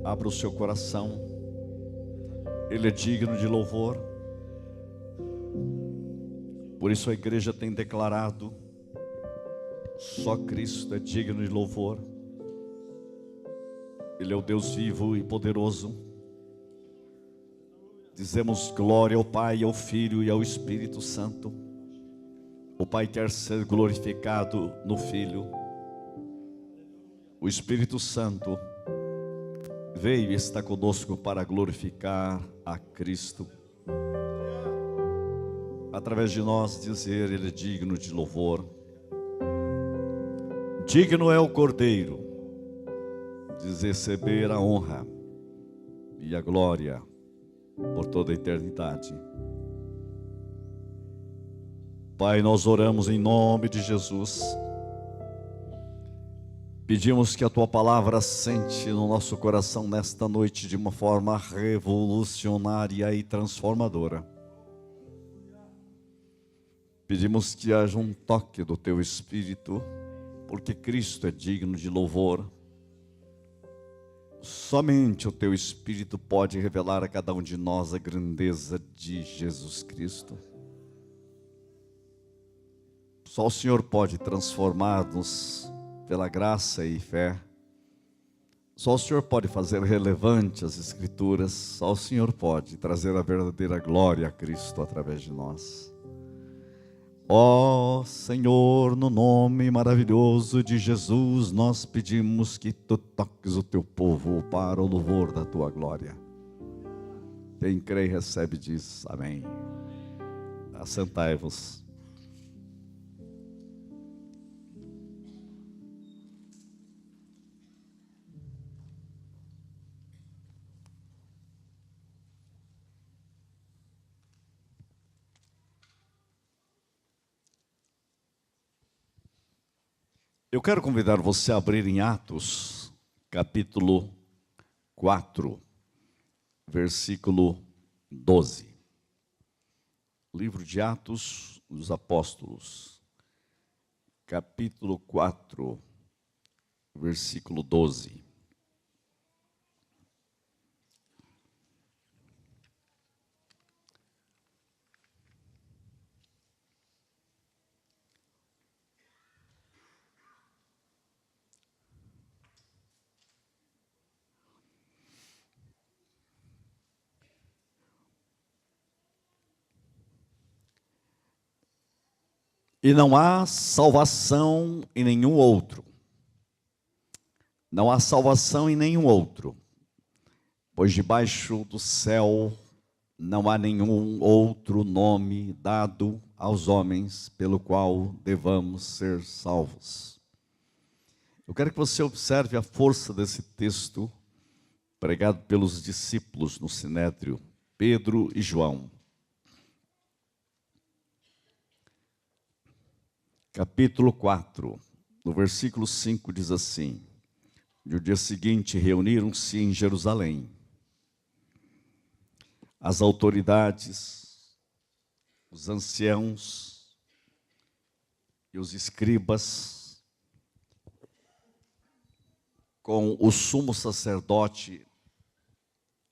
Abra o seu coração. Ele é digno de louvor. Por isso a igreja tem declarado: só Cristo é digno de louvor. Ele é o Deus vivo e poderoso. Dizemos glória ao Pai, ao Filho e ao Espírito Santo. O Pai quer ser glorificado no Filho. O Espírito Santo veio e está conosco para glorificar a Cristo. Através de nós dizer: Ele é digno de louvor. Digno é o Cordeiro de receber a honra e a glória por toda a eternidade. Pai, nós oramos em nome de Jesus. Pedimos que a Tua palavra assente no nosso coração nesta noite de uma forma revolucionária e transformadora. Pedimos que haja um toque do Teu Espírito, porque Cristo é digno de louvor. Somente o Teu Espírito pode revelar a cada um de nós a grandeza de Jesus Cristo. Só o Senhor pode transformar-nos pela graça e fé. Só o Senhor pode fazer relevante as Escrituras. Só o Senhor pode trazer a verdadeira glória a Cristo através de nós. Ó Senhor, no nome maravilhoso de Jesus, nós pedimos que Tu toques o Teu povo para o louvor da Tua glória. Quem crê e recebe diz amém. Assentai-vos. Eu quero convidar você a abrir em Atos, capítulo 4, versículo 12. Livro de Atos dos Apóstolos, capítulo 4, versículo 12. E não há salvação em nenhum outro. Não há salvação em nenhum outro. Pois debaixo do céu não há nenhum outro nome dado aos homens pelo qual devamos ser salvos. Eu quero que você observe a força desse texto pregado pelos discípulos no Sinédrio, Pedro e João. Capítulo 4, no versículo 5 diz assim: no dia seguinte reuniram-se em Jerusalém as autoridades, os anciãos e os escribas, com o sumo sacerdote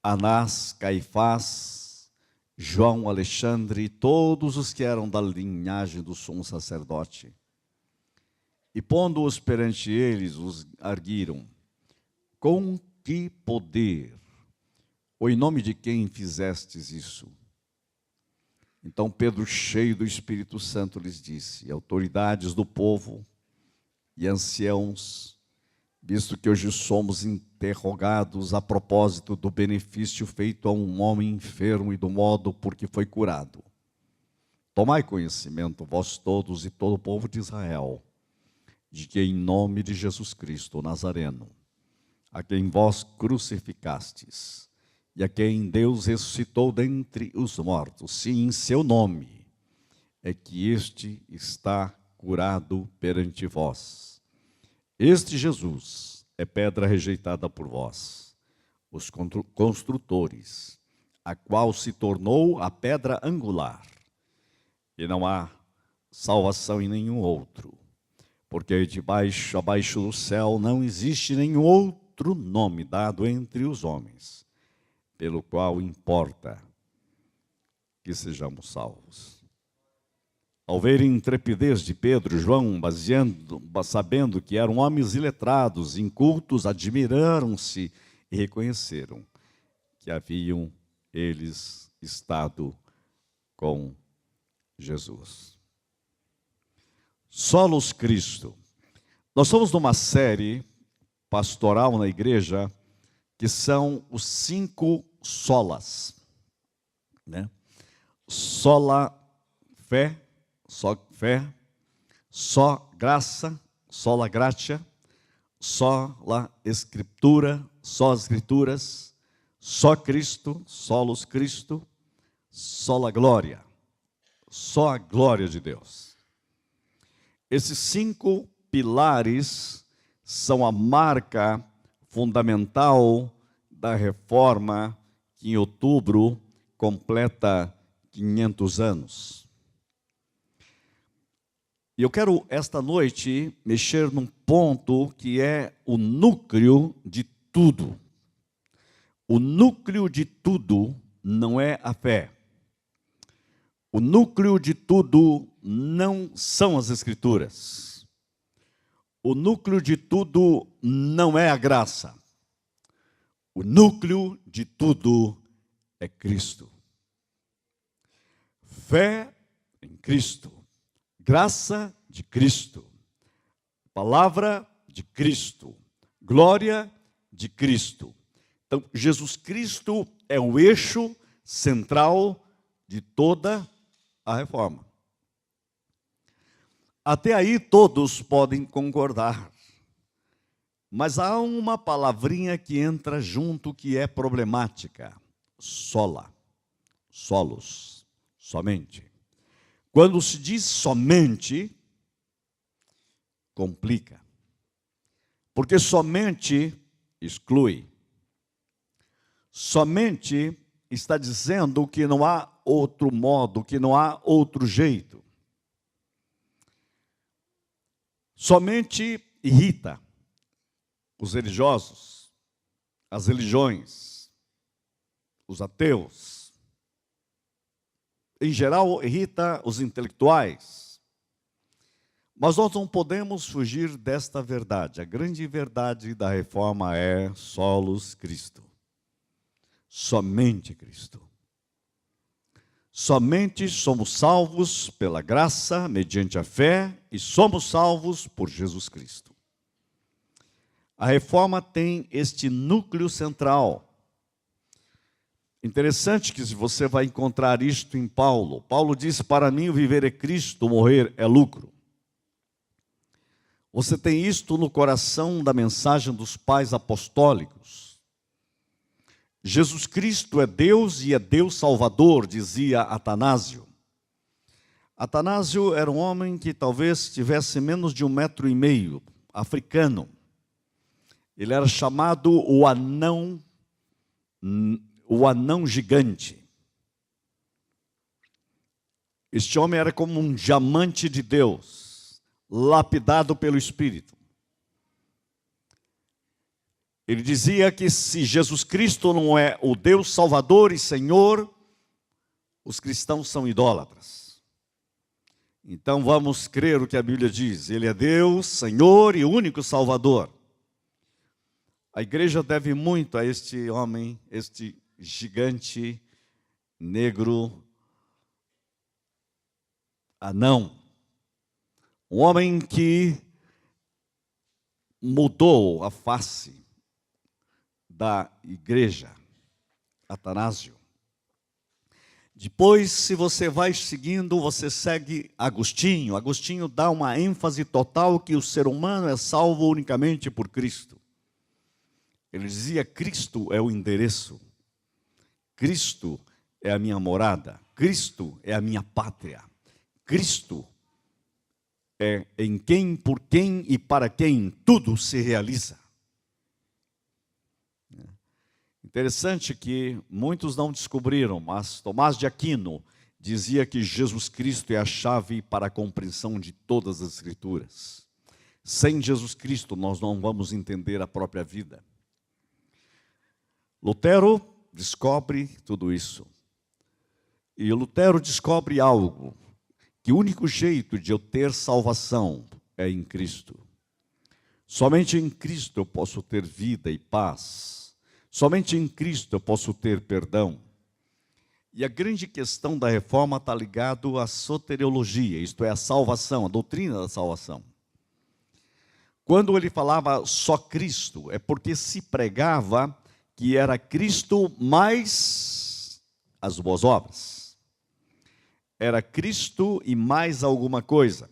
Anás, Caifás, João, Alexandre e todos os que eram da linhagem do sumo sacerdote. E pondo-os perante eles, os arguiram: com que poder, ou em nome de quem fizestes isso? Então Pedro, cheio do Espírito Santo, lhes disse: autoridades do povo e anciãos, visto que hoje somos interrogados a propósito do benefício feito a um homem enfermo e do modo por que foi curado. Tomai conhecimento, vós todos e todo o povo de Israel, de que em nome de Jesus Cristo, o Nazareno, a quem vós crucificastes, e a quem Deus ressuscitou dentre os mortos, sim, em seu nome, é que este está curado perante vós. Este Jesus é pedra rejeitada por vós, os construtores, a qual se tornou a pedra angular. E não há salvação em nenhum outro, porque abaixo do céu não existe nenhum outro outro nome dado entre os homens, pelo qual importa que sejamos salvos. Ao verem a intrepidez de Pedro e João, sabendo que eram homens iletrados, incultos, admiraram-se e reconheceram que haviam eles estado com Jesus. Solos Cristo. Nós somos numa série pastoral na igreja que são os 5 solas, né? Sola fé, só fé, só graça, sola gratia, sola escritura, só as escrituras, só Cristo, solos Cristo, sola glória, só a glória de Deus. Esses 5 pilares são a marca fundamental da reforma que em outubro completa 500 anos. E eu quero esta noite mexer num ponto que é o núcleo de tudo. O núcleo de tudo não é a fé. O núcleo de tudo não são as Escrituras. O núcleo de tudo não é a graça. O núcleo de tudo é Cristo. Fé em Cristo, graça de Cristo, palavra de Cristo, glória de Cristo. Então, Jesus Cristo é o eixo central de toda a reforma. Até aí todos podem concordar, mas há uma palavrinha que entra junto que é problemática: sola, solos, somente. Quando se diz somente, complica, porque somente exclui. Somente está dizendo que não há outro modo, que não há outro jeito. Somente irrita os religiosos, as religiões, os ateus. Em geral, irrita os intelectuais. Mas nós não podemos fugir desta verdade. A grande verdade da reforma é solos Cristo. Somente Cristo. Somente somos salvos pela graça, mediante a fé, e somos salvos por Jesus Cristo. A reforma tem este núcleo central. Interessante que você vai encontrar isto em Paulo. Paulo diz: para mim o viver é Cristo, morrer é lucro. Você tem isto no coração da mensagem dos pais apostólicos. Jesus Cristo é Deus e é Deus Salvador, dizia Atanásio. Atanásio era um homem que talvez tivesse menos de 1,5 metros, africano. Ele era chamado o anão gigante. Este homem era como um diamante de Deus, lapidado pelo Espírito. Ele dizia que se Jesus Cristo não é o Deus Salvador e Senhor, os cristãos são idólatras. Então vamos crer o que a Bíblia diz. Ele é Deus, Senhor e único Salvador. A igreja deve muito a este homem, este gigante negro, anão. Um homem que mudou a face da igreja, Atanásio. Depois, se você vai seguindo, você segue Agostinho. Agostinho dá uma ênfase total que o ser humano é salvo unicamente por Cristo. Ele dizia: Cristo é o endereço, Cristo é a minha morada, Cristo é a minha pátria, Cristo é em quem, por quem e para quem tudo se realiza. Interessante que muitos não descobriram, mas Tomás de Aquino dizia que Jesus Cristo é a chave para a compreensão de todas as Escrituras. Sem Jesus Cristo nós não vamos entender a própria vida. Lutero descobre tudo isso. E Lutero descobre algo, que o único jeito de eu ter salvação é em Cristo. Somente em Cristo eu posso ter vida e paz. Somente em Cristo eu posso ter perdão. E a grande questão da reforma está ligado à soteriologia, isto é, a salvação, a doutrina da salvação. Quando ele falava só Cristo, é porque se pregava que era Cristo mais as boas obras. Era Cristo e mais alguma coisa.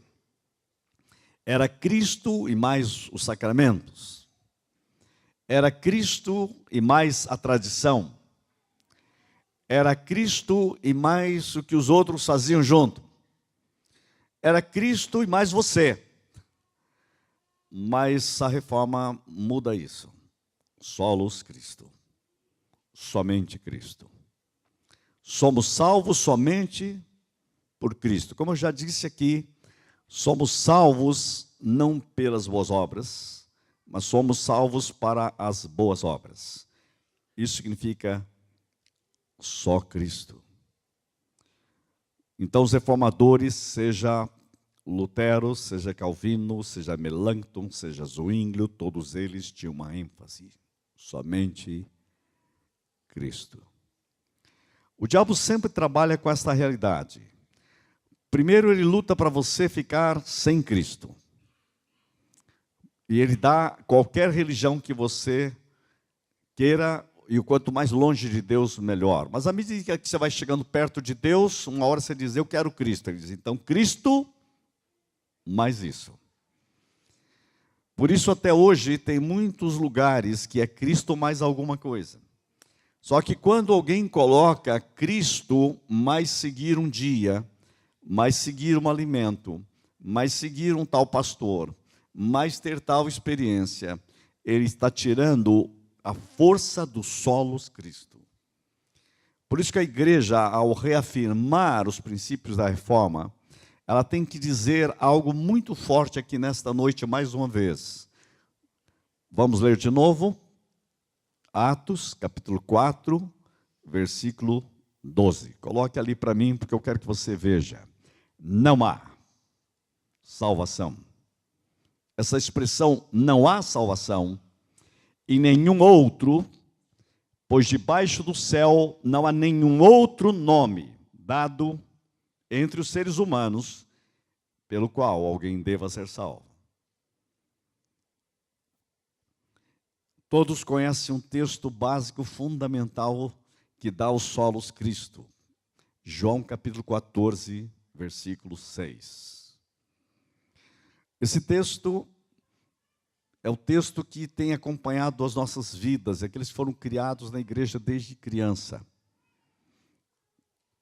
Era Cristo e mais os sacramentos. Era Cristo e mais a tradição. Era Cristo e mais o que os outros faziam junto. Era Cristo e mais você. Mas a reforma muda isso. Solos Cristo. Somente Cristo. Somos salvos somente por Cristo. Como eu já disse aqui, somos salvos não pelas boas obras, mas somos salvos para as boas obras. Isso significa só Cristo. Então os reformadores, seja Lutero, seja Calvino, seja Melanchthon, seja Zwinglio, todos eles tinham uma ênfase, somente Cristo. O diabo sempre trabalha com esta realidade. Primeiro ele luta para você ficar sem Cristo. E ele dá qualquer religião que você queira, e o quanto mais longe de Deus, melhor. Mas à medida que você vai chegando perto de Deus, uma hora você diz, eu quero Cristo. Ele diz, então Cristo, mais isso. Por isso até hoje tem muitos lugares que é Cristo mais alguma coisa. Só que quando alguém coloca Cristo mais seguir um dia, mais seguir um alimento, mais seguir um tal pastor, mais ter tal experiência, ele está tirando a força do solos Cristo. Por isso que a igreja, ao reafirmar os princípios da reforma, ela tem que dizer algo muito forte aqui nesta noite, mais uma vez. Vamos ler de novo? Atos, capítulo 4, versículo 12. Coloque ali para mim, porque eu quero que você veja. Não há salvação. Essa expressão, não há salvação, em nenhum outro, pois debaixo do céu não há nenhum outro nome dado entre os seres humanos pelo qual alguém deva ser salvo. Todos conhecem um texto básico fundamental que dá os solos Cristo. João capítulo 14, versículo 6. Esse texto é o texto que tem acompanhado as nossas vidas, aqueles que foram criados na igreja desde criança.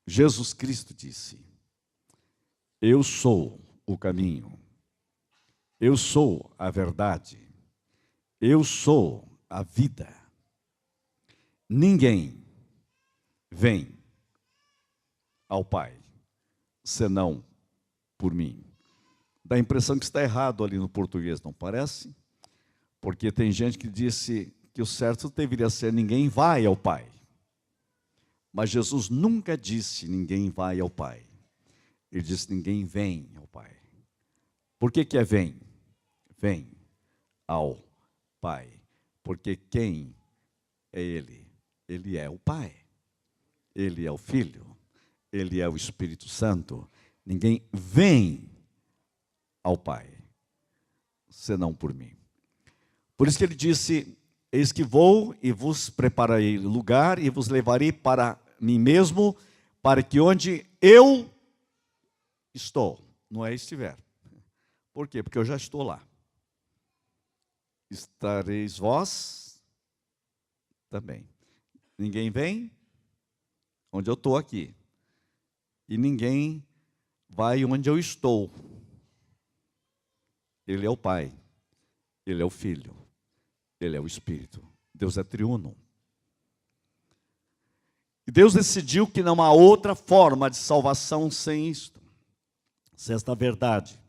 Jesus Cristo disse, eu sou o caminho, eu sou a verdade, eu sou a vida. Ninguém vem ao Pai, senão por mim. Dá a impressão que está errado ali no português, não parece? Porque tem gente que disse que o certo deveria ser ninguém vai ao Pai. Mas Jesus nunca disse ninguém vai ao Pai. Ele disse ninguém vem ao Pai. Por que é vem? Vem ao Pai. Porque quem é Ele? Ele é o Pai. Ele é o Filho. Ele é o Espírito Santo. Ninguém vem ao Pai, senão por mim. Por isso que ele disse, eis que vou e vos prepararei lugar e vos levarei para mim mesmo, para que onde eu estou, não é estiver. Por quê? Porque eu já estou lá. Estareis vós também. Ninguém vem onde eu estou aqui. E ninguém vai onde eu estou. Ele é o Pai. Ele é o Filho. Ele é o Espírito. Deus é triuno. E Deus decidiu que não há outra forma de salvação sem isto, sem esta verdade.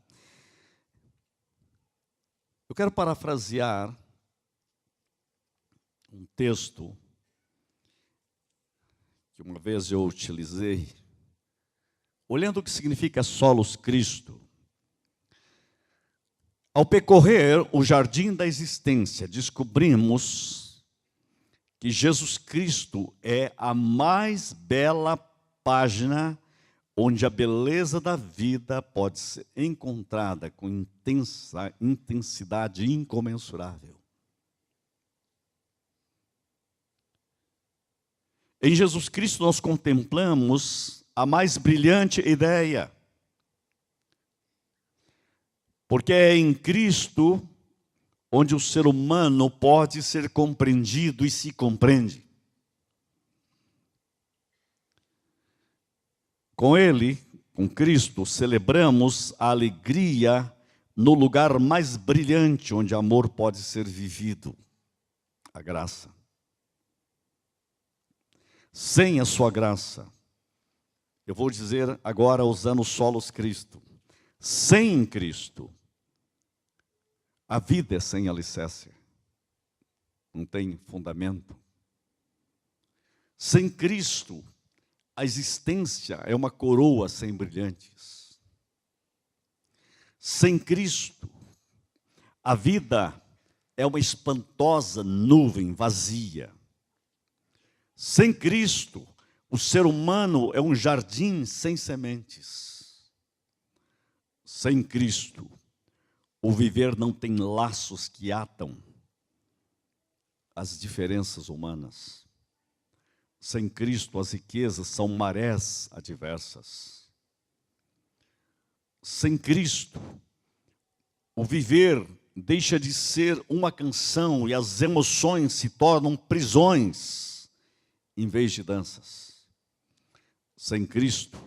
Eu quero parafrasear um texto que uma vez eu utilizei, olhando o que significa solos Cristo. Ao percorrer o jardim da existência, descobrimos que Jesus Cristo é a mais bela página onde a beleza da vida pode ser encontrada com intensidade incomensurável. Em Jesus Cristo nós contemplamos a mais brilhante ideia, porque é em Cristo onde o ser humano pode ser compreendido e se compreende. Com Ele, com Cristo, celebramos a alegria no lugar mais brilhante onde amor pode ser vivido, a graça. Sem a sua graça, eu vou dizer agora usando solos Cristo, sem Cristo, a vida é sem alicerce, não tem fundamento. Sem Cristo, a existência é uma coroa sem brilhantes. Sem Cristo, a vida é uma espantosa nuvem vazia. Sem Cristo, o ser humano é um jardim sem sementes. Sem Cristo, o viver não tem laços que atam as diferenças humanas. Sem Cristo, as riquezas são marés adversas. Sem Cristo, o viver deixa de ser uma canção e as emoções se tornam prisões em vez de danças. Sem Cristo,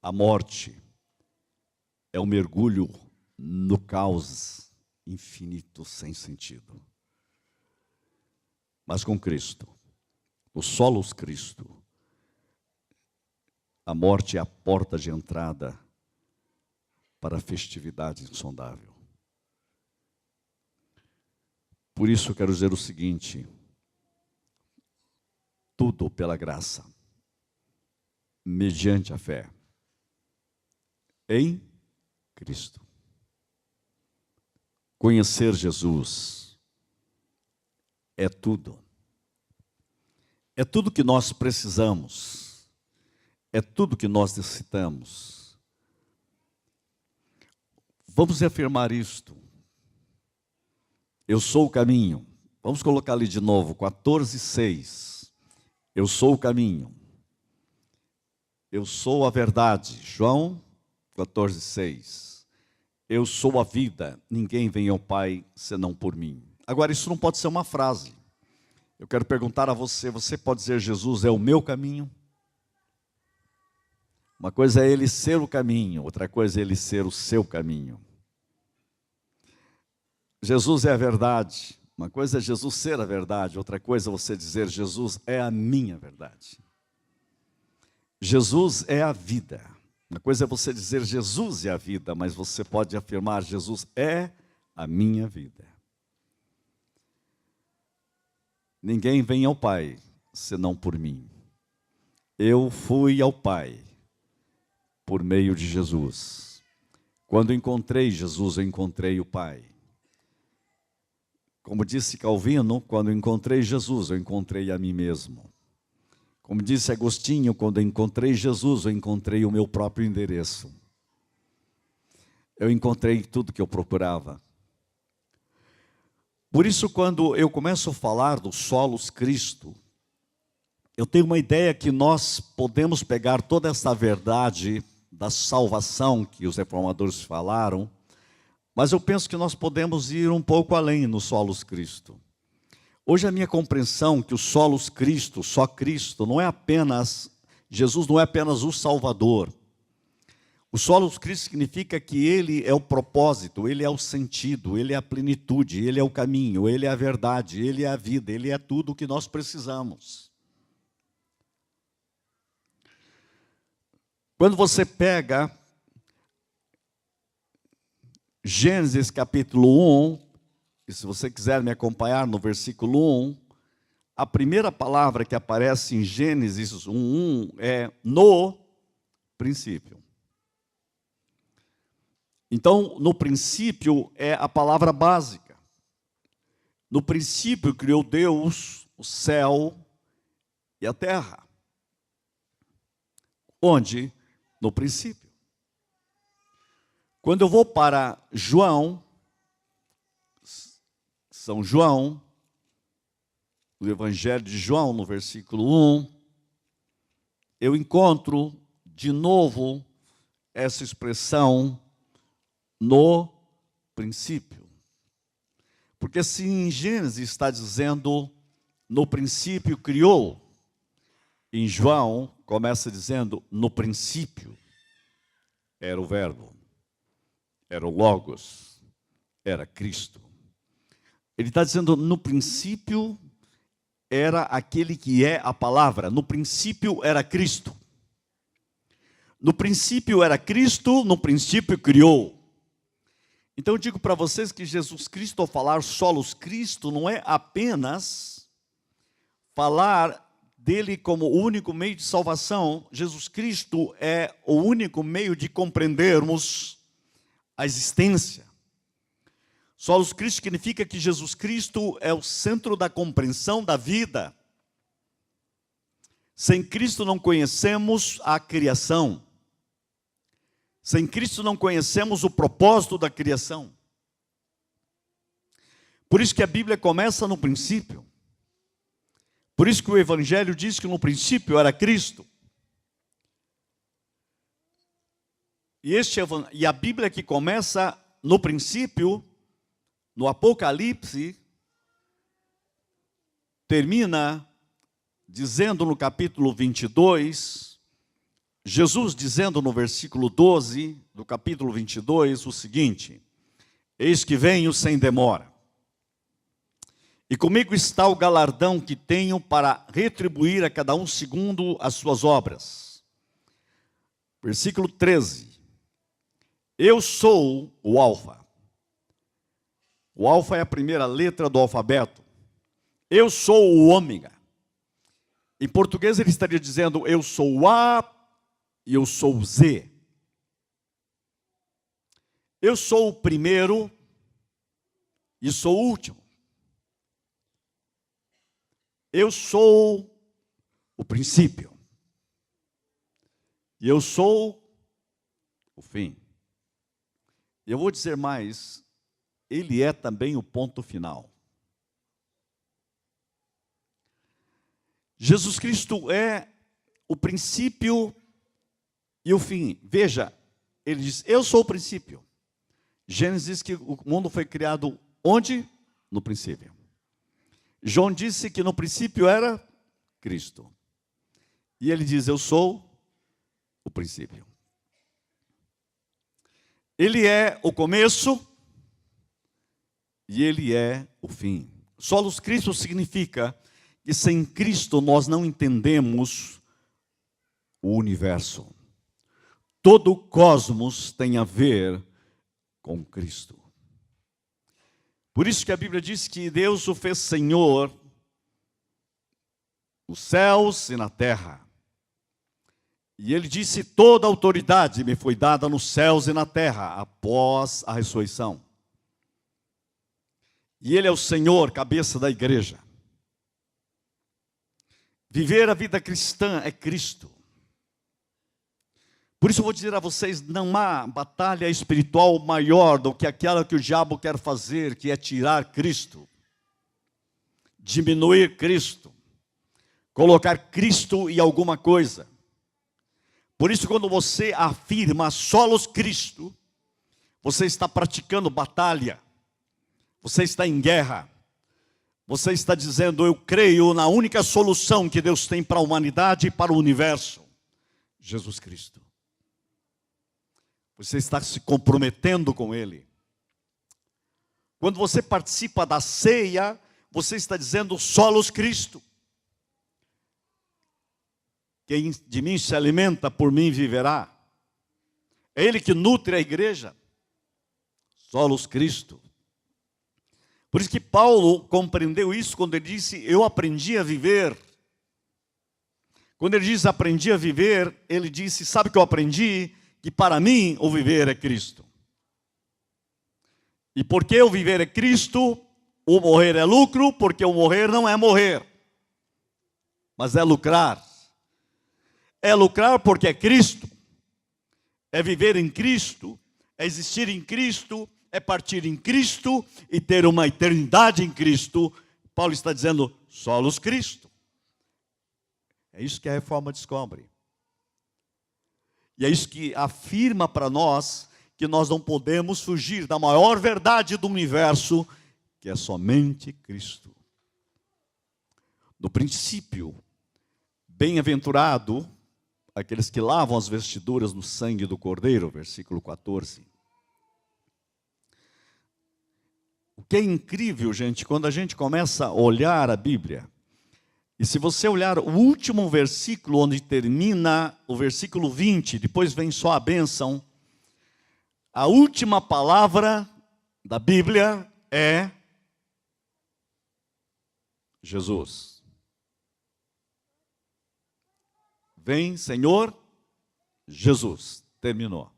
a morte é um mergulho no caos infinito sem sentido. Mas com Cristo, o solos Cristo, a morte é a porta de entrada para a festividade insondável. Por isso eu quero dizer o seguinte: tudo pela graça, mediante a fé, em Cristo. Conhecer Jesus é tudo. É tudo que nós precisamos. É tudo que nós necessitamos. Vamos reafirmar isto. Eu sou o caminho. Vamos colocar ali de novo, 14:6. Eu sou o caminho. Eu sou a verdade. João 14:6. Eu sou a vida, ninguém vem ao Pai senão por mim. Agora, isso não pode ser uma frase. Eu quero perguntar a você, você pode dizer Jesus é o meu caminho? Uma coisa é Ele ser o caminho, outra coisa é Ele ser o seu caminho. Jesus é a verdade. Uma coisa é Jesus ser a verdade, outra coisa é você dizer Jesus é a minha verdade. Jesus é a vida. Uma coisa é você dizer Jesus é a vida, mas você pode afirmar Jesus é a minha vida. Ninguém vem ao Pai senão por mim. Eu fui ao Pai por meio de Jesus. Quando encontrei Jesus, eu encontrei o Pai. Como disse Calvino, quando encontrei Jesus, eu encontrei a mim mesmo. Como disse Agostinho, quando encontrei Jesus, eu encontrei o meu próprio endereço. Eu encontrei tudo que eu procurava. Por isso, quando eu começo a falar do solos Cristo, eu tenho uma ideia que nós podemos pegar toda essa verdade da salvação que os reformadores falaram, mas eu penso que nós podemos ir um pouco além no solos Cristo. Hoje a minha compreensão que o solos Cristo, só Cristo, não é apenas, Jesus não é apenas o Salvador. O solos Cristo significa que Ele é o propósito, Ele é o sentido, Ele é a plenitude, Ele é o caminho, Ele é a verdade, Ele é a vida, Ele é tudo o que nós precisamos. Quando você pega Gênesis capítulo 1, e se você quiser me acompanhar no versículo 1, a primeira palavra que aparece em Gênesis 1:1 é no princípio. Então, no princípio é a palavra básica. No princípio criou Deus o céu e a terra. Onde? No princípio. Quando eu vou para João, São João, o Evangelho de João, no versículo 1, eu encontro de novo essa expressão no princípio. Porque se em Gênesis está dizendo no princípio criou, em João começa dizendo no princípio era o verbo, era o Logos, era Cristo. Ele está dizendo no princípio era aquele que é a palavra, no princípio era Cristo. No princípio era Cristo, no princípio criou. Então eu digo para vocês que Jesus Cristo, ao falar solos Cristo, não é apenas falar dele como o único meio de salvação. Jesus Cristo é o único meio de compreendermos a existência. Solos Cristo significa que Jesus Cristo é o centro da compreensão da vida. Sem Cristo não conhecemos a criação. Sem Cristo não conhecemos o propósito da criação. Por isso que a Bíblia começa no princípio. Por isso que o Evangelho diz que no princípio era Cristo. E a Bíblia que começa no princípio, no Apocalipse, termina dizendo no capítulo 22, Jesus dizendo no versículo 12 do capítulo 22 o seguinte: eis que venho sem demora, e comigo está o galardão que tenho para retribuir a cada um segundo as suas obras. Versículo 13: eu sou o Alfa. O Alfa é a primeira letra do alfabeto. Eu sou o Ômega. Em português ele estaria dizendo eu sou o A e eu sou o Z. Eu sou o primeiro e sou o último. Eu sou o princípio. E eu sou o fim. E eu vou dizer mais, ele é também o ponto final. Jesus Cristo é o princípio e o fim. Veja, ele diz, eu sou o princípio. Gênesis diz que o mundo foi criado onde? No princípio. João disse que no princípio era Cristo. E ele diz, eu sou o princípio. Ele é o começo e ele é o fim. Solos Cristo significa que sem Cristo nós não entendemos o universo. Todo o cosmos tem a ver com Cristo. Por isso que a Bíblia diz que Deus o fez Senhor nos céus e na terra. E ele disse, toda autoridade me foi dada nos céus e na terra, após a ressurreição. E ele é o Senhor, cabeça da igreja. Viver a vida cristã é Cristo. Por isso eu vou dizer a vocês, não há batalha espiritual maior do que aquela que o diabo quer fazer, que é tirar Cristo, diminuir Cristo, colocar Cristo em alguma coisa. Por isso, quando você afirma solos Cristo, você está praticando batalha, você está em guerra, você está dizendo, eu creio na única solução que Deus tem para a humanidade e para o universo, Jesus Cristo. Você está se comprometendo com Ele. Quando você participa da ceia, você está dizendo solos Cristo. Quem de mim se alimenta, por mim viverá. É Ele que nutre a igreja. Solos Cristo. Por isso que Paulo compreendeu isso quando ele disse, eu aprendi a viver. Quando ele diz aprendi a viver, ele disse, sabe o que eu aprendi? Que para mim o viver é Cristo. E porque o viver é Cristo, o morrer é lucro, porque o morrer não é morrer, mas é lucrar. É lucrar porque é Cristo, é viver em Cristo, é existir em Cristo, é partir em Cristo e ter uma eternidade em Cristo. Paulo está dizendo, solos Cristo. É isso que a reforma descobre. E é isso que afirma para nós que nós não podemos fugir da maior verdade do universo, que é somente Cristo. No princípio, bem-aventurado aqueles que lavam as vestiduras no sangue do Cordeiro, versículo 14. O que é incrível, gente, quando a gente começa a olhar a Bíblia, e se você olhar o último versículo, onde termina o versículo 20, depois vem só a bênção, a última palavra da Bíblia é Jesus. Vem, Senhor Jesus. Terminou.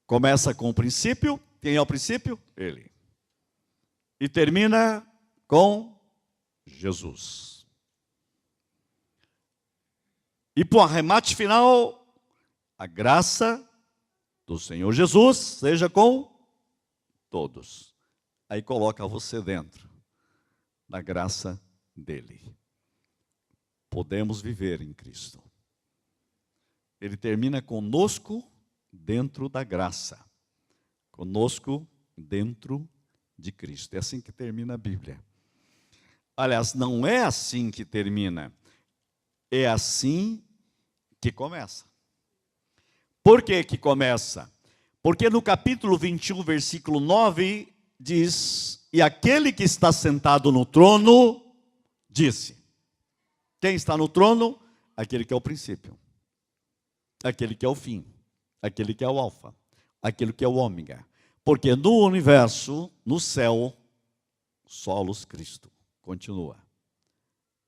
Começa com o princípio. Quem é o princípio? Ele. E termina com Jesus. E para o arremate final, a graça do Senhor Jesus seja com todos. Aí coloca você dentro da graça dele. Podemos viver em Cristo. Ele termina conosco dentro da graça. Conosco dentro de Cristo. É assim que termina a Bíblia. Aliás, não é assim que termina. É assim que começa. Por que que começa? Porque no capítulo 21, versículo 9, diz, e aquele que está sentado no trono, disse. Quem está no trono? Aquele que é o princípio. Aquele que é o fim. Aquele que é o alfa. Aquele que é o ômega. Porque no universo, no céu, solos Cristo. Continua.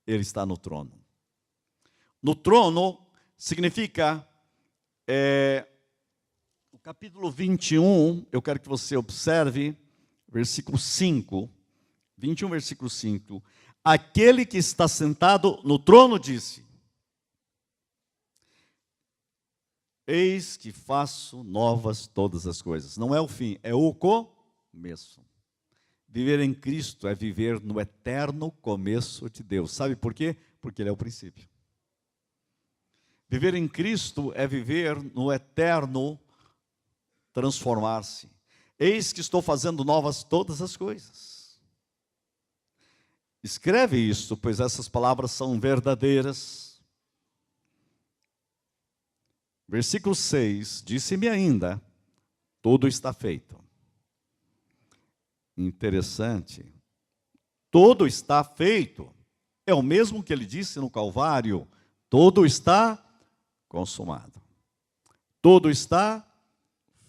Ele está no trono. No trono significa, o capítulo 21, eu quero que você observe, versículo 5, 21, versículo 5. Aquele que está sentado no trono disse, eis que faço novas todas as coisas. Não é o fim, é o começo. Viver em Cristo é viver no eterno começo de Deus. Sabe por quê? Porque Ele é o princípio. Viver em Cristo é viver no eterno transformar-se. Eis que estou fazendo novas todas as coisas. Escreve isso, pois essas palavras são verdadeiras. Versículo 6, disse-me ainda, tudo está feito. Interessante. Tudo está feito. É o mesmo que ele disse no Calvário. Tudo está consumado. Tudo está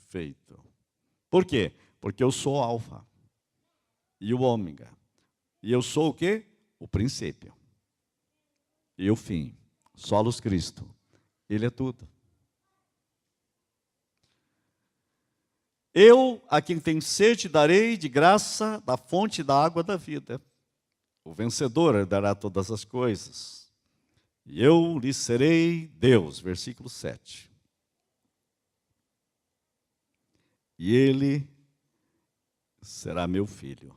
feito. Por quê? Porque eu sou o alfa e o ômega. E eu sou o quê? O princípio. E o fim. Solos Cristo. Ele é tudo. Eu, a quem tem sede, darei de graça da fonte da água da vida. O vencedor herdará todas as coisas. E eu lhe serei Deus. Versículo 7. E ele será meu filho.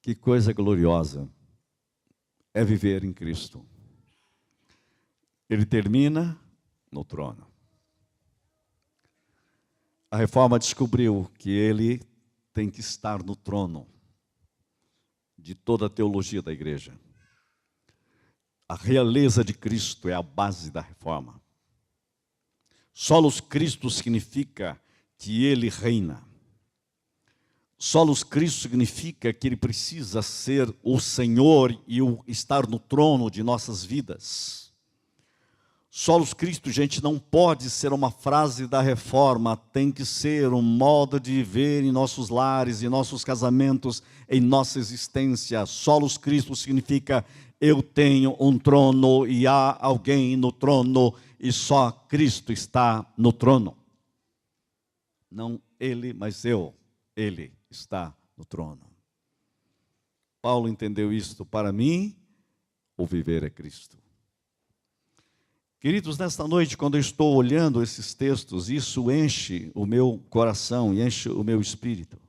Que coisa gloriosa é viver em Cristo. Ele termina no trono. A reforma descobriu que ele tem que estar no trono de toda a teologia da igreja. A realeza de Cristo é a base da reforma. Solos Cristo significa que ele reina. Solos Cristo significa que ele precisa ser o Senhor e estar no trono de nossas vidas. Solos Cristo, gente, não pode ser uma frase da reforma, tem que ser um modo de viver em nossos lares, em nossos casamentos, em nossa existência. Solos Cristo significa eu tenho um trono e há alguém no trono e só Cristo está no trono. Não ele, mas eu. Ele está no trono. Paulo entendeu isto. Para mim, o viver é Cristo. Queridos, nesta noite, quando eu estou olhando esses textos, isso enche o meu coração e enche o meu espírito.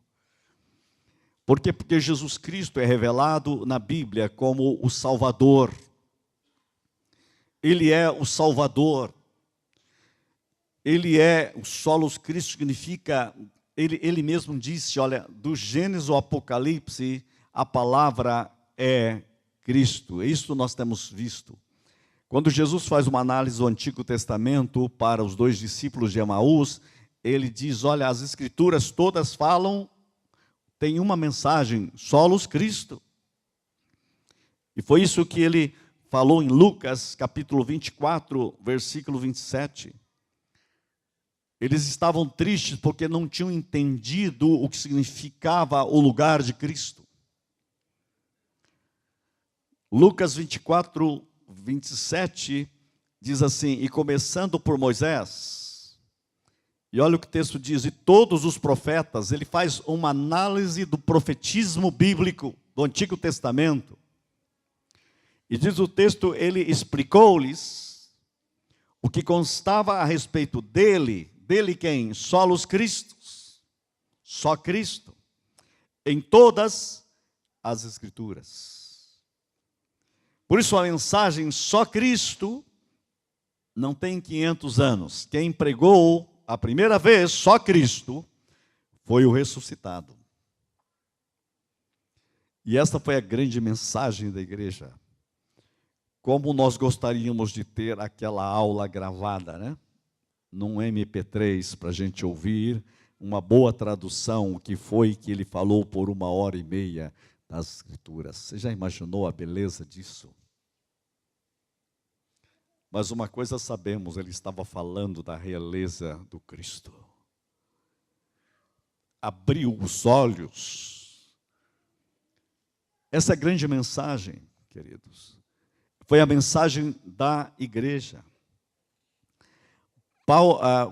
Por quê? Porque Jesus Cristo é revelado na Bíblia como o Salvador. Ele é o Salvador. Ele é, o solos Cristo significa, ele mesmo disse, olha, do Gênesis ao Apocalipse, a palavra é Cristo. Isso nós temos visto. Quando Jesus faz uma análise do Antigo Testamento para os 2 discípulos de Emaús, ele diz, olha, as Escrituras todas falam, tem uma mensagem, solos Cristo. E foi isso que ele falou em Lucas, capítulo 24, versículo 27. Eles estavam tristes porque não tinham entendido o que significava o lugar de Cristo. Lucas 24, 27 diz assim, e começando por Moisés, e olha o que o texto diz, e todos os profetas, ele faz uma análise do profetismo bíblico do Antigo Testamento, e diz o texto, ele explicou-lhes o que constava a respeito dele quem? Solos Cristos, só Cristo, em todas as Escrituras. Por isso a mensagem só Cristo não tem 500 anos. Quem pregou a primeira vez só Cristo foi o ressuscitado. E esta foi a grande mensagem da igreja. Como nós gostaríamos de ter aquela aula gravada, né? Num MP3 para a gente ouvir, uma boa tradução, o que foi que ele falou por 1h30 das Escrituras. Você já imaginou a beleza disso? Mas uma coisa sabemos, ele estava falando da realeza do Cristo. Abriu os olhos. Essa é a grande mensagem, queridos. Foi a mensagem da igreja.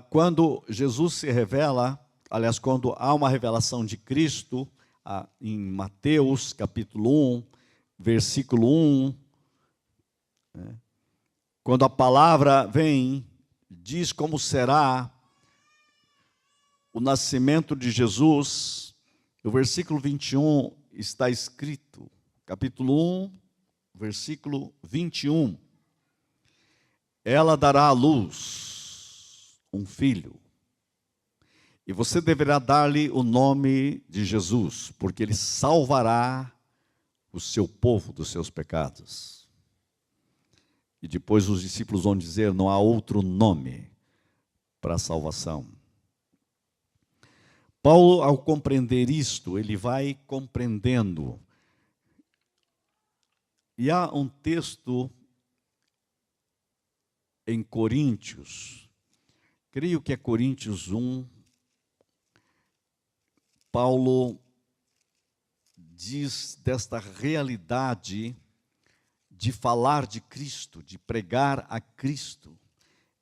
Quando Jesus se revela, aliás, quando há uma revelação de Cristo, em Mateus capítulo 1, versículo 1, quando a palavra vem, diz como será o nascimento de Jesus, no versículo 21 está escrito, capítulo 1, versículo 21, ela dará à luz um filho, e você deverá dar-lhe o nome de Jesus, porque ele salvará o seu povo dos seus pecados. E depois os discípulos vão dizer, não há outro nome para a salvação. Paulo, ao compreender isto, ele vai compreendendo. E há um texto em Coríntios, creio que é Coríntios 1, Paulo diz desta realidade de falar de Cristo, de pregar a Cristo,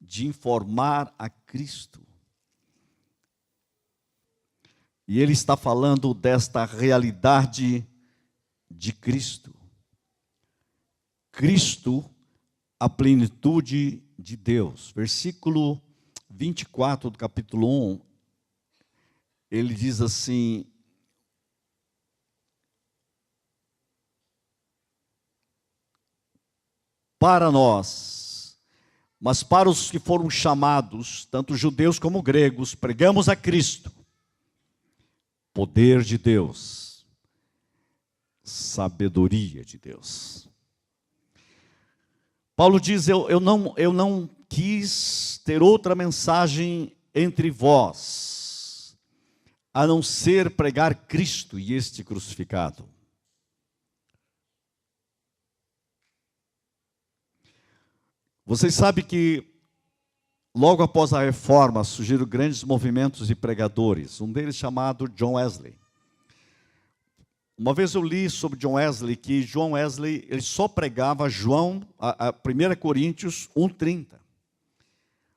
de informar a Cristo. E ele está falando desta realidade de Cristo. Cristo, a plenitude de Deus. Versículo 24 do capítulo 1, ele diz assim, para nós, mas para os que foram chamados, tanto judeus como gregos, pregamos a Cristo, poder de Deus, sabedoria de Deus. Paulo diz, eu não quis ter outra mensagem entre vós, a não ser pregar Cristo e este crucificado. Vocês sabem que logo após a reforma surgiram grandes movimentos de pregadores, um deles chamado John Wesley. Uma vez eu li sobre John Wesley que John Wesley ele só pregava a 1 Coríntios 1:30,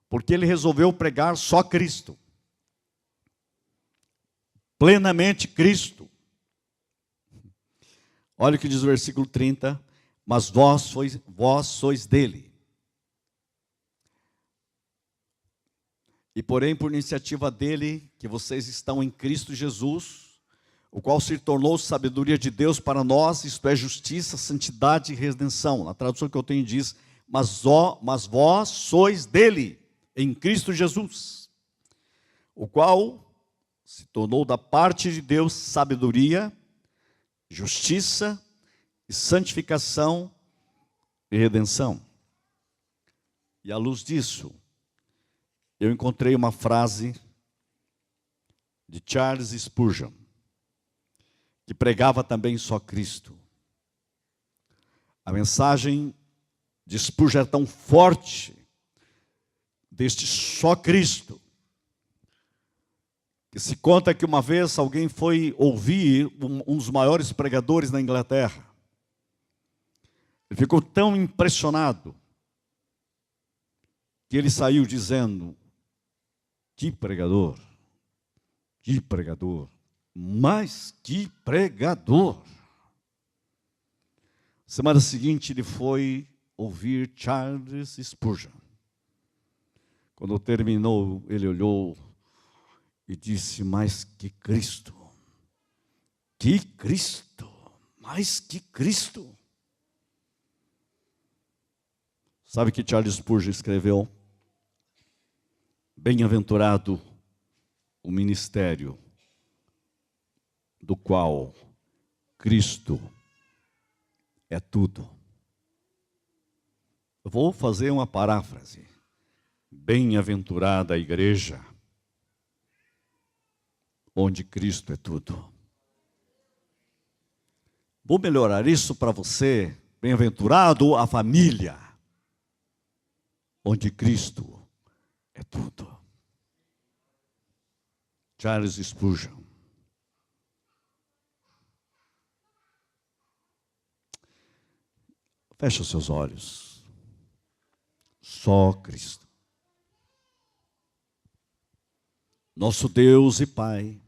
porque ele resolveu pregar só Cristo, plenamente Cristo. Olha o que diz o versículo 30, mas vós sois dele. E porém por iniciativa dele, que vocês estão em Cristo Jesus, o qual se tornou sabedoria de Deus para nós, isto é, justiça, santidade e redenção. Na tradução que eu tenho diz, mas vós sois dele, em Cristo Jesus, o qual se tornou da parte de Deus sabedoria, justiça e santificação e redenção. E à luz disso, eu encontrei uma frase de Charles Spurgeon, que pregava também só Cristo. A mensagem de Spurgeon é tão forte, deste só Cristo, que se conta que uma vez alguém foi ouvir um dos maiores pregadores na Inglaterra. Ele ficou tão impressionado, que ele saiu dizendo, que pregador, mas que pregador. Semana seguinte ele foi ouvir Charles Spurgeon. Quando terminou, ele olhou e disse, mas que Cristo, mais que Cristo. Sabe que Charles Spurgeon escreveu? Bem-aventurado o ministério do qual Cristo é tudo. Eu vou fazer uma paráfrase. Bem-aventurada a igreja, onde Cristo é tudo. Vou melhorar isso para você. Bem-aventurado a família, onde Cristo é tudo. Charles Spurgeon. Feche os seus olhos. Só Cristo. Nosso Deus e Pai,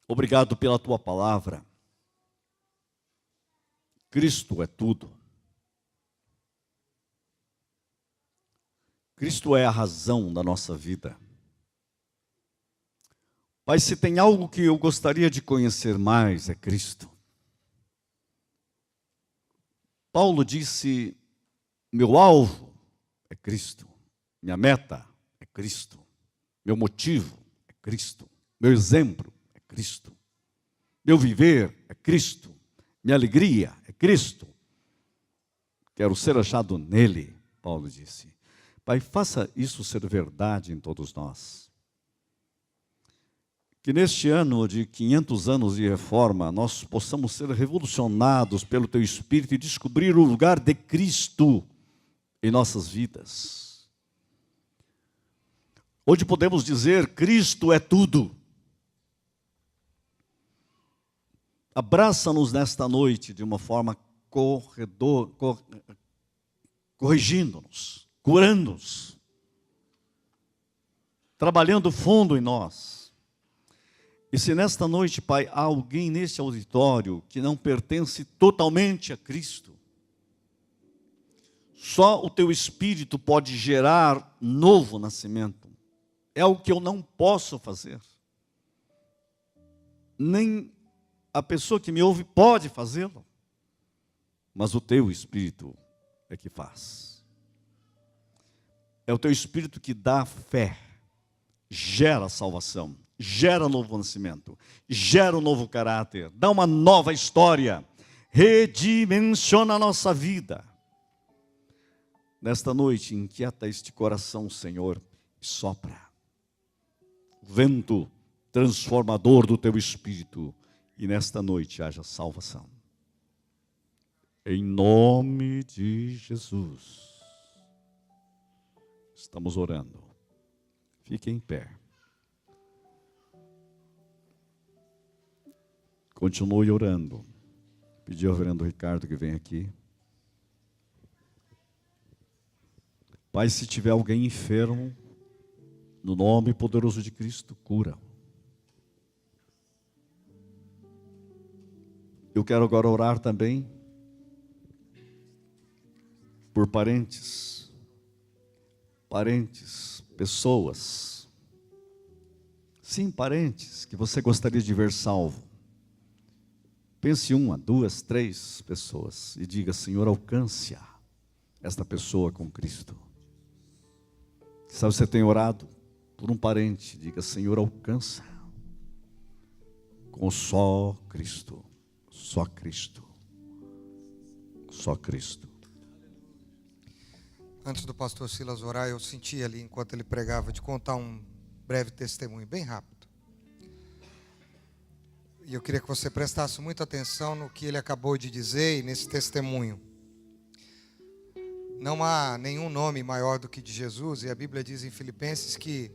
obrigado pela Tua palavra. Cristo é tudo. Cristo é a razão da nossa vida. Pai, se tem algo que eu gostaria de conhecer mais, é Cristo. Paulo disse, meu alvo é Cristo, minha meta é Cristo, meu motivo é Cristo, meu exemplo é Cristo, meu viver é Cristo, minha alegria é Cristo. Quero ser achado nele, Paulo disse. Pai, faça isso ser verdade em todos nós. Que neste ano de 500 anos de reforma, nós possamos ser revolucionados pelo Teu Espírito e descobrir o lugar de Cristo em nossas vidas. Onde podemos dizer, Cristo é tudo. Abraça-nos nesta noite de uma forma corrigindo-nos, curando-nos, trabalhando fundo em nós. E se nesta noite, Pai, há alguém neste auditório que não pertence totalmente a Cristo, só o Teu Espírito pode gerar novo nascimento. É algo que eu não posso fazer. Nem a pessoa que me ouve pode fazê-lo. Mas o Teu Espírito é que faz. É o Teu Espírito que dá fé, gera salvação, gera novo nascimento, gera um novo caráter, dá uma nova história, redimensiona a nossa vida. Nesta noite, inquieta este coração, Senhor, e sopra o vento transformador do Teu Espírito, e nesta noite haja salvação. Em nome de Jesus. Estamos orando. Fique em pé. Continue orando. Pedir ao reverendo Ricardo que venha aqui. Pai, se tiver alguém enfermo, no nome poderoso de Cristo, cura. Eu quero agora orar também por parentes, pessoas, sim, parentes que você gostaria de ver salvo. Pense uma, duas, três pessoas e diga: Senhor, alcance-a, esta pessoa com Cristo. Sabe, você tem orado por um parente, diga: Senhor, alcança com só Cristo, só Cristo, só Cristo. Antes do pastor Silas orar, eu senti ali, enquanto ele pregava, de contar um breve testemunho, bem rápido. E eu queria que você prestasse muita atenção no que ele acabou de dizer e nesse testemunho. Não há nenhum nome maior do que de Jesus, e a Bíblia diz em Filipenses que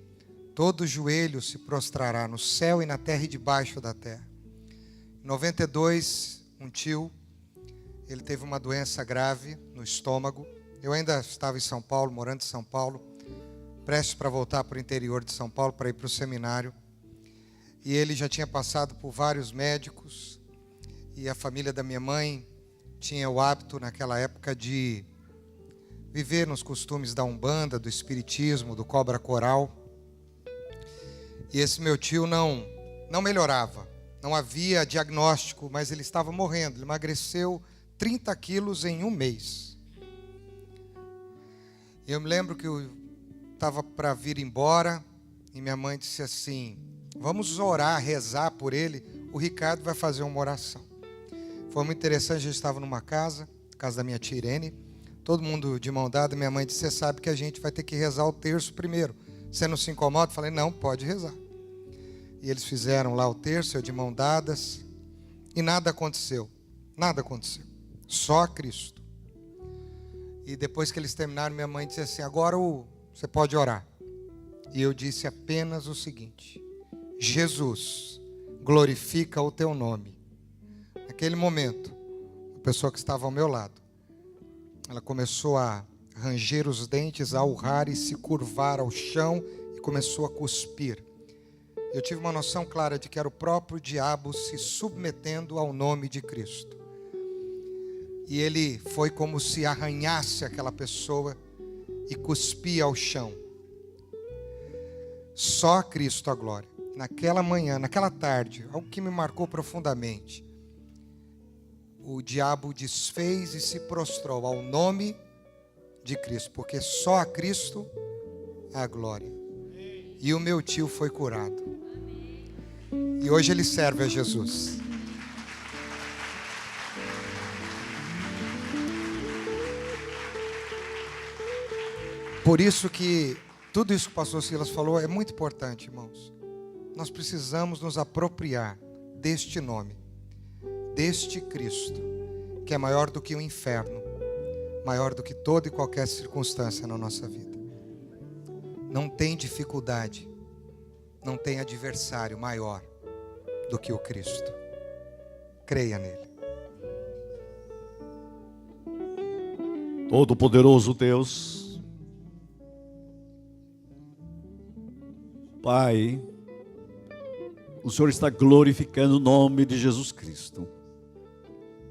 todo joelho se prostrará no céu e na terra e debaixo da terra. Em 92, um tio, ele teve uma doença grave no estômago. Eu ainda estava em São Paulo, morando em São Paulo, prestes para voltar para o interior de São Paulo, para ir para o seminário. E ele já tinha passado por vários médicos, e a família da minha mãe tinha o hábito naquela época de viver nos costumes da Umbanda, do Espiritismo, do Cobra Coral. E esse meu tio não melhorava, não havia diagnóstico, mas ele estava morrendo. Ele emagreceu 30 quilos em um mês. E eu me lembro que eu estava para vir embora, e minha mãe disse assim: vamos orar, rezar por ele, o Ricardo vai fazer uma oração. Foi muito interessante, a gente estava numa casa da minha tia Irene, todo mundo de mão dada. Minha mãe disse: você sabe que a gente vai ter que rezar o terço primeiro, você não se incomoda? Eu falei: não, pode rezar. E eles fizeram lá o terço, eu de mão dadas, e nada aconteceu, só Cristo. E depois que eles terminaram, minha mãe disse assim: agora você pode orar. E eu disse apenas o seguinte: Jesus, glorifica o teu nome. Naquele momento, a pessoa que estava ao meu lado, ela começou a ranger os dentes, a urrar e se curvar ao chão, e começou a cuspir. Eu tive uma noção clara de que era o próprio diabo se submetendo ao nome de Cristo. E ele foi como se arranhasse aquela pessoa e cuspia ao chão. Só Cristo a glória. Naquela manhã, naquela tarde, algo que me marcou profundamente. O diabo desfez e se prostrou ao nome de Cristo, porque só a Cristo a glória. E o meu tio foi curado. E hoje ele serve a Jesus. Por isso que tudo isso que o pastor Silas falou é muito importante, irmãos. Nós precisamos nos apropriar deste nome, deste Cristo, que é maior do que o inferno, maior do que toda e qualquer circunstância na nossa vida. Não tem dificuldade, não tem adversário maior do que o Cristo. Creia nele. Todo-Poderoso Deus, Pai, o Senhor está glorificando o nome de Jesus Cristo,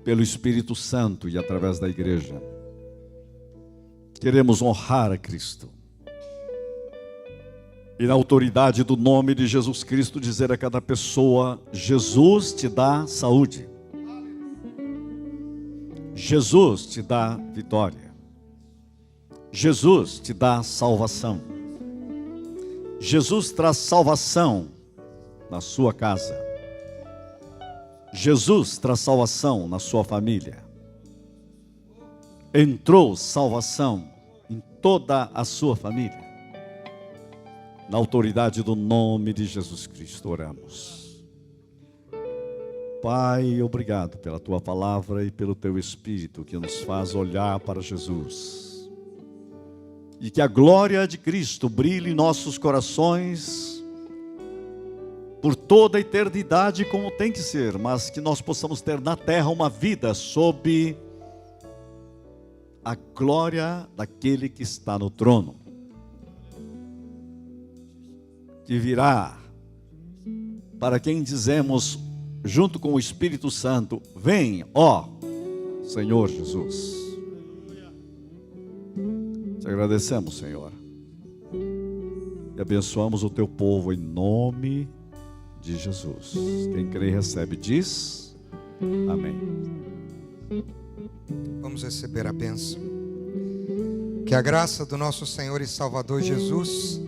pelo Espírito Santo e através da igreja. Queremos honrar a Cristo. E na autoridade do nome de Jesus Cristo, dizer a cada pessoa: Jesus te dá saúde. Jesus te dá vitória. Jesus te dá salvação. Jesus traz salvação na sua casa. Jesus traz salvação na sua família. Entrou salvação em toda a sua família. Na autoridade do nome de Jesus Cristo oramos. Pai, obrigado pela tua palavra e pelo teu Espírito que nos faz olhar para Jesus. E que a glória de Cristo brilhe em nossos corações por toda a eternidade, como tem que ser, mas que nós possamos ter na terra uma vida sob a glória daquele que está no trono, que virá para quem dizemos junto com o Espírito Santo: vem, ó Senhor Jesus. Te agradecemos, Senhor, e abençoamos o teu povo em nome de Jesus. Quem crê e recebe diz amém. Vamos receber a bênção. Que a graça do nosso Senhor e Salvador Jesus,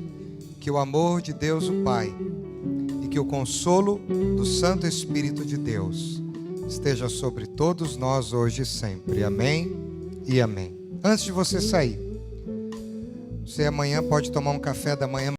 que o amor de Deus o Pai e que o consolo do Santo Espírito de Deus esteja sobre todos nós hoje e sempre. Amém e amém. Antes de você sair, você amanhã pode tomar um café da manhã